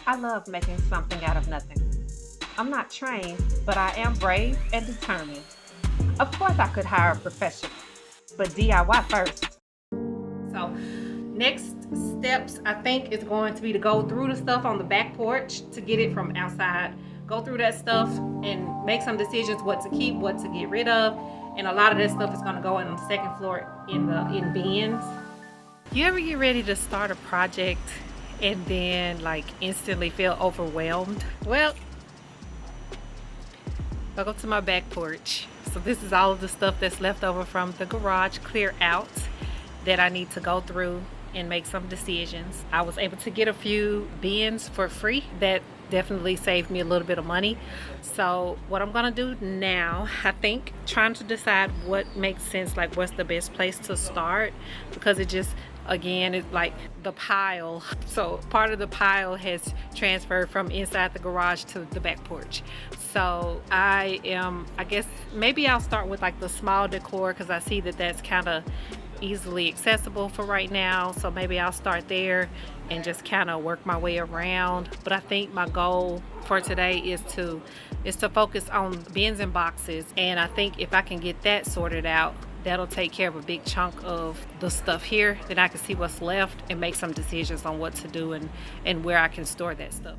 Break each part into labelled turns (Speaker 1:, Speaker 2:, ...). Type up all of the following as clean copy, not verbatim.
Speaker 1: I love making something out of nothing. I'm not trained, but I am brave and determined. Of course, I could hire a professional, but DIY first. So, next steps I think is going to be to go through the stuff on the back porch to get it from outside. Go through that stuff and make some decisions what to keep, what to get rid of, and a lot of that stuff is going to go in on the second floor in bins. You ever get ready to start a project and then like instantly feel overwhelmed? Well, I'll go to my back porch. So this is all of the stuff that's left over from the garage clear out that I need to go through and make some decisions. I was able to get a few bins for free. That definitely saved me a little bit of money. So what I'm gonna do now, I think trying to decide what makes sense, like what's the best place to start, because it just, again, it's like the pile. So part of the pile has transferred from inside the garage to the back porch. So I guess maybe I'll start with like the small decor, because I see that that's kind of easily accessible for right now. So maybe I'll start there and just kind of work my way around. But I think my goal for today is to focus on bins and boxes, and I think if I can get that sorted out, that'll take care of a big chunk of the stuff here. Then I can see what's left and make some decisions on what to do and where I can store that stuff.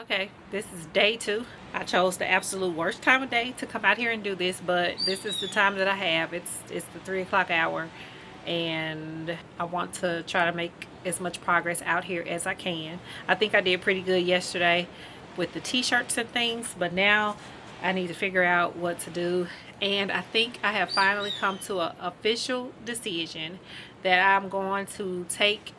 Speaker 1: Okay, this is day 2. I chose the absolute worst time of day to come out here and do this, but this is the time that I have. It's the 3 o'clock hour, and I want to try to make as much progress out here as I can. I think I did pretty good yesterday with the t-shirts and things, but now I need to figure out what to do. And I think I have finally come to an official decision that I'm going to take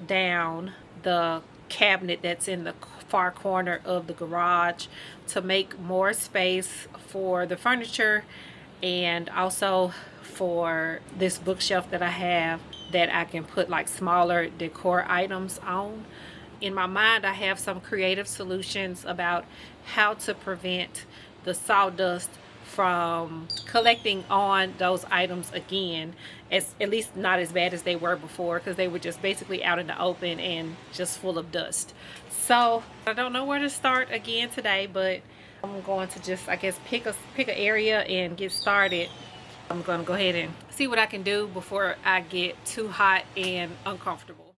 Speaker 1: down the cabinet that's in the far corner of the garage to make more space for the furniture, and also for this bookshelf that I have that I can put like smaller decor items on. In my mind, I have some creative solutions about how to prevent the sawdust from collecting on those items again, at least not as bad as they were before, because they were just basically out in the open and just full of dust. So I don't know where to start again today, but I'm going to just, I guess, pick an area and get started. I'm going to go ahead and see what I can do before I get too hot and uncomfortable.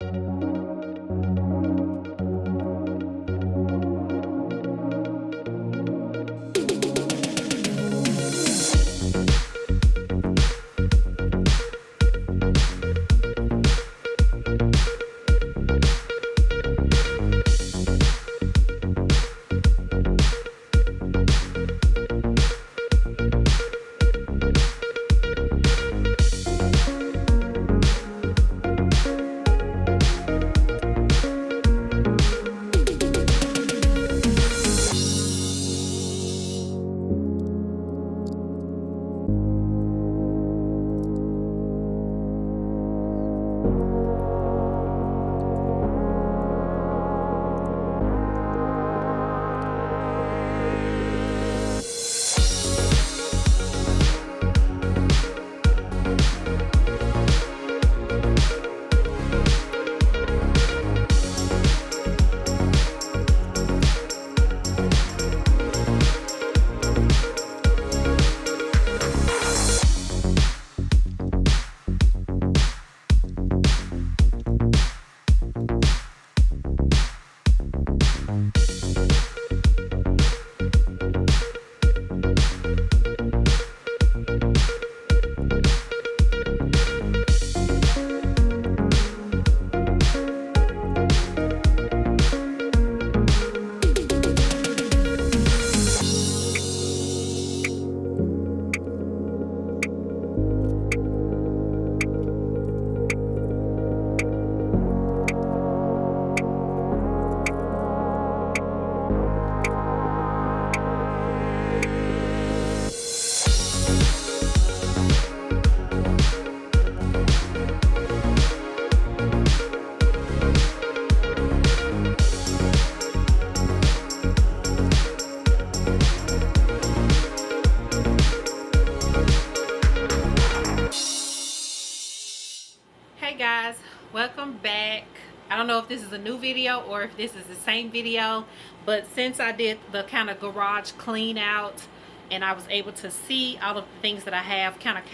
Speaker 1: Welcome back. I don't know if this is a new video or if this is the same video, but since I did the kind of garage clean out and I was able to see all of the things that I have, kind of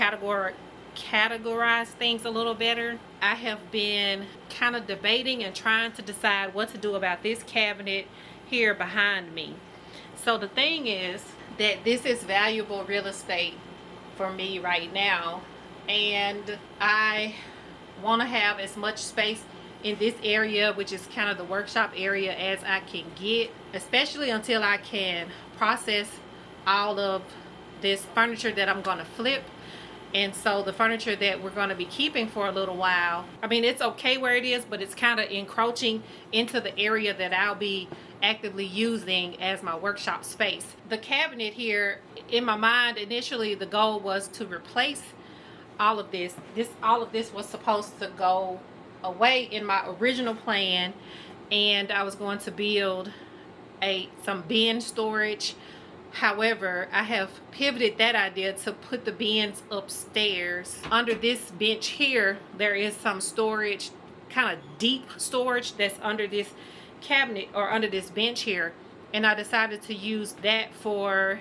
Speaker 1: categorize things a little better, I have been kind of debating and trying to decide what to do about this cabinet here behind me. So the thing is that this is valuable real estate for me right now, and I want to have as much space in this area, which is kind of the workshop area, as I can get, especially until I can process all of this furniture that I'm going to flip. And so the furniture that we're going to be keeping for a little while, I mean, it's okay where it is, but it's kind of encroaching into the area that I'll be actively using as my workshop space. The cabinet here, in my mind, initially the goal was to replace all of this. All of this was supposed to go away in my original plan, and I was going to build some bin storage. However, I have pivoted that idea to put the bins upstairs. Under this bench here, there is some storage, kind of deep storage, that's under this cabinet or under this bench here, and I decided to use that for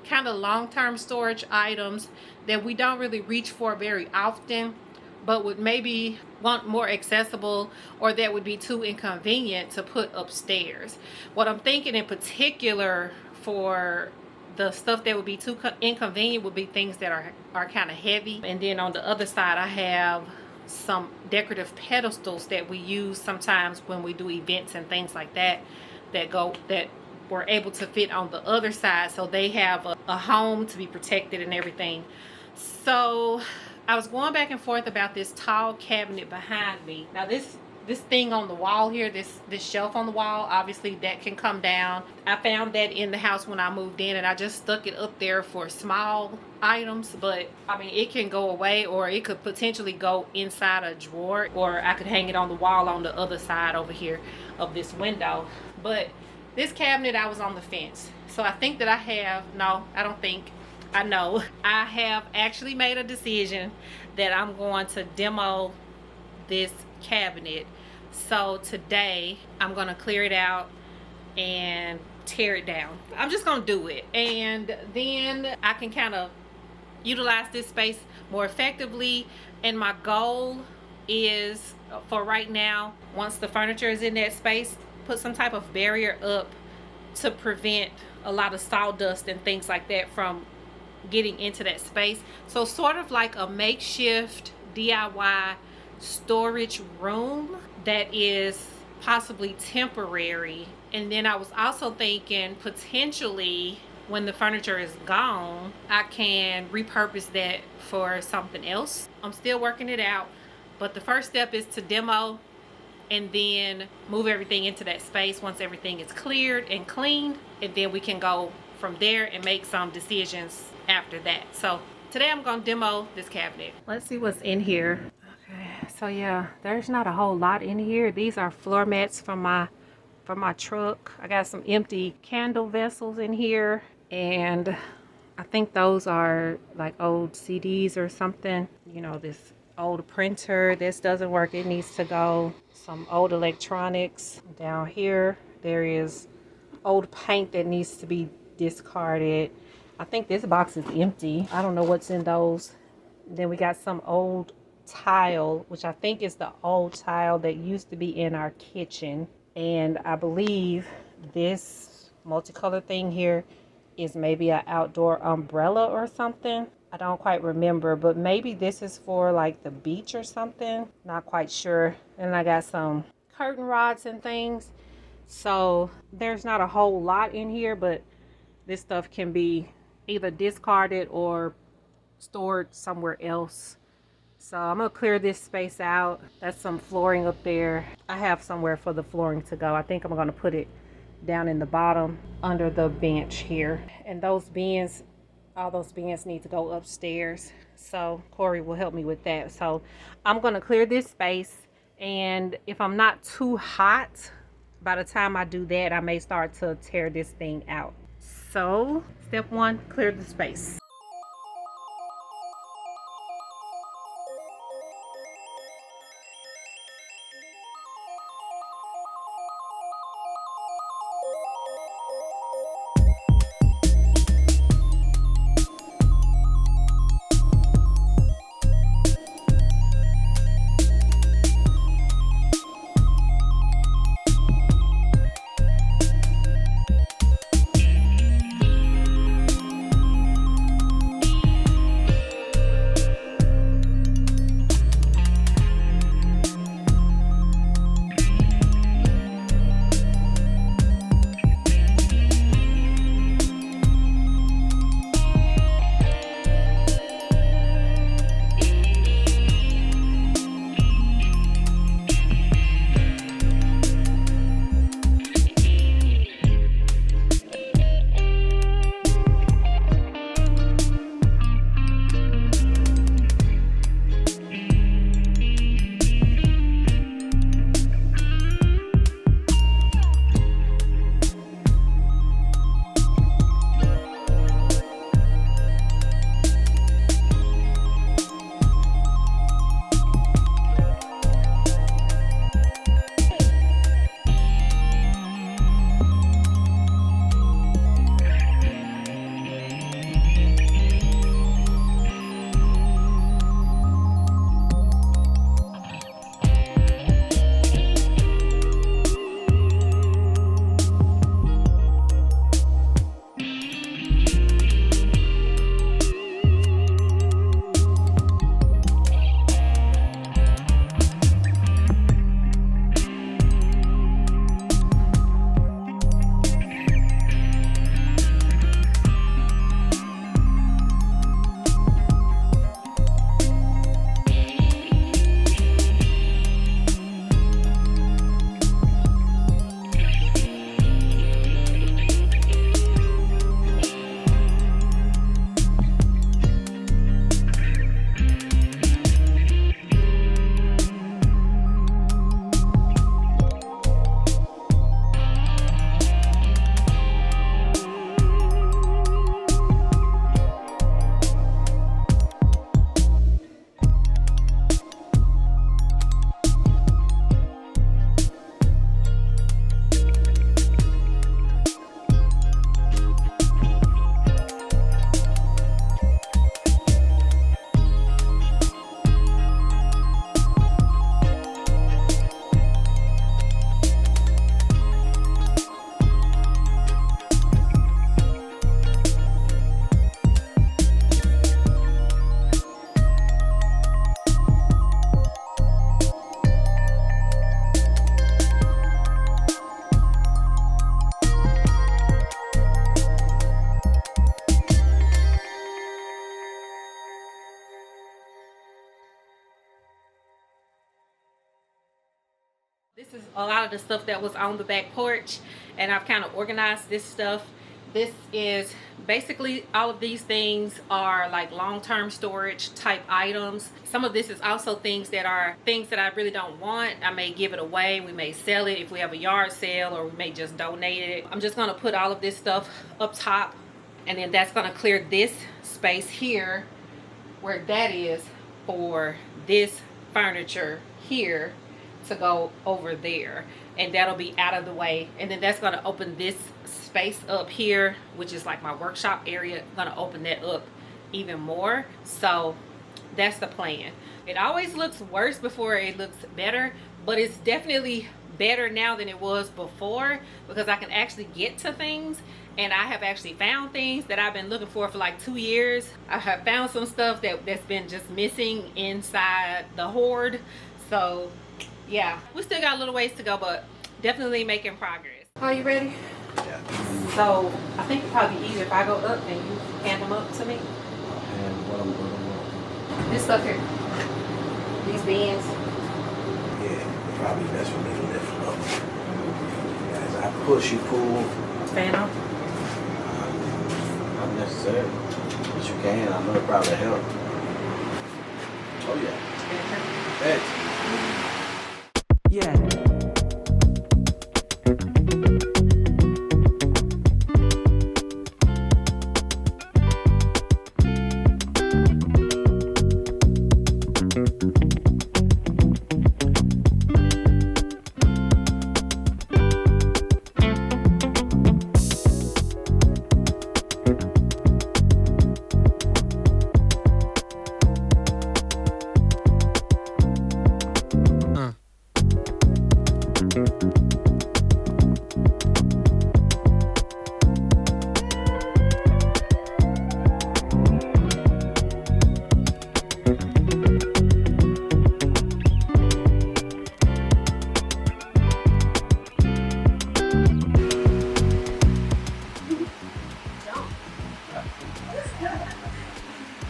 Speaker 1: kind of long-term storage items that we don't really reach for very often, but would maybe want more accessible, or that would be too inconvenient to put upstairs. What I'm thinking in particular for the stuff that would be too inconvenient would be things that are kind of heavy. And then on the other side, I have some decorative pedestals that we use sometimes when we do events and things like that, that were able to fit on the other side, so they have a home to be protected and everything. So I was going back and forth about this tall cabinet behind me. Now this thing on the wall here, this shelf on the wall, obviously that can come down. I found that in the house when I moved in, and I just stuck it up there for small items, but I mean, it can go away, or it could potentially go inside a drawer, or I could hang it on the wall on the other side over here of this window. But this cabinet, I was on the fence. So I think that I know I have actually made a decision that I'm going to demo this cabinet. So today I'm going to clear it out and tear it down. I'm just going to do it, and then I can kind of utilize this space more effectively. And my goal is, for right now, once the furniture is in that space, put some type of barrier up to prevent a lot of sawdust and things like that from getting into that space. So sort of like a makeshift DIY storage room that is possibly temporary. And then I was also thinking, potentially when the furniture is gone, I can repurpose that for something else. I'm still working it out, but the first step is to demo and then move everything into that space once everything is cleared and cleaned, and then we can go from there and make some decisions after that. So today I'm going to demo this cabinet. Let's see what's in here. Okay, so yeah, there's not a whole lot in here. These are floor mats from my truck. I got some empty candle vessels in here, and I think those are like old CDs or something. You know, this old printer, this doesn't work, it needs to go. Some old electronics. Down here there is old paint that needs to be discarded. I think this box is empty. I don't know what's in those. Then we got some old tile, which I think is the old tile that used to be in our kitchen. And I believe this multicolored thing here is maybe an outdoor umbrella or something. I don't quite remember, but maybe this is for like the beach or something. Not quite sure. And I got some curtain rods and things. So there's not a whole lot in here, but this stuff can be either discarded or stored somewhere else. So I'm gonna clear this space out. That's some flooring up there. I have somewhere for the flooring to go. I think I'm gonna put it down in the bottom under the bench here. And those bins, all those bins need to go upstairs. So Corey will help me with that. So I'm gonna clear this space, and if I'm not too hot, by the time I do that, I may start to tear this thing out. So step one, clear the space. a lot of the stuff that was on the back porch, and I've kind of organized this stuff. This is basically, all of these things are like long-term storage type items. Some of this is also things that I really don't want. I may give it away. We may sell it if we have a yard sale, or we may just donate it. I'm just gonna put all of this stuff up top, and then that's gonna clear this space here where that is for this furniture here to go over there, and that'll be out of the way. And then that's gonna open this space up here, which is like my workshop area, gonna open that up even more. So that's the plan. It always looks worse before it looks better, but it's definitely better now than it was before, because I can actually get to things, and I have actually found things that I've been looking for like 2 years. I have found some stuff that's been just missing inside the hoard. So yeah, we still got a little ways to go, but definitely making progress. Are you ready?
Speaker 2: Yeah.
Speaker 1: So I think it'd probably be easier if I go up and you hand them up to me.
Speaker 2: And what I'm doing.
Speaker 1: This stuff here, these bins.
Speaker 2: Yeah, probably best for me to lift them up. As I push, you pull.
Speaker 1: Fan on.
Speaker 2: Not necessarily, but you can. I know it probably help. Oh yeah. Thanks.
Speaker 3: Yeah.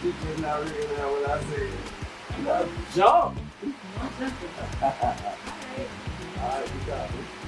Speaker 2: You did not read that what I said. Now jump! Alright, you got it.